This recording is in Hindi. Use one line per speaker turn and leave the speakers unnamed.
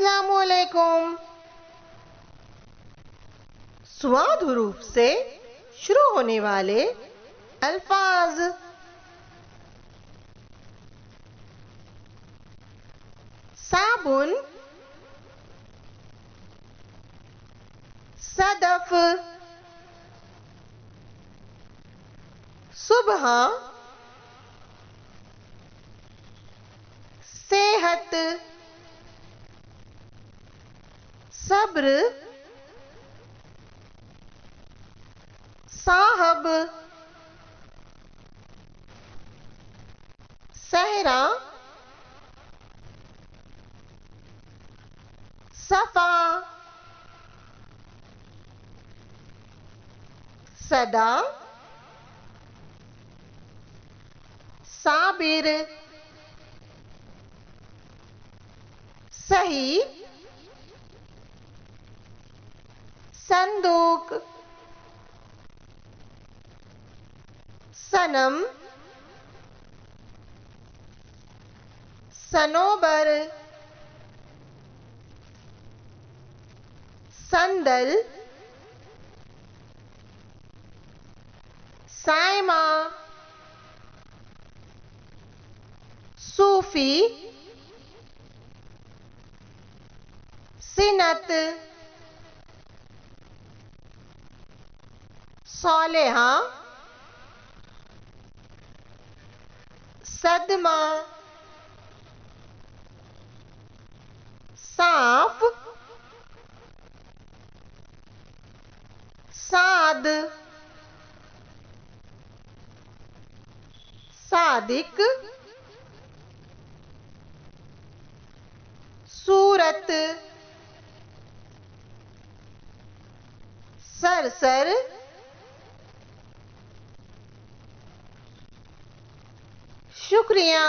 अस्सलामुअलैकुम। स्वाद हुरूफ से शुरू होने वाले अल्फाज। साबुन, सदफ, सुबह, सेहत, सब्र, साहब, सहरा, सफा, सदा, साबिर, सही, संदूक, सनम, सनोबर, संदल, सायमा, सूफी, सिनत, सौलेहा, सदमा, साफ, साद, सादिक, सूरत, सरसर, शुक्रिया।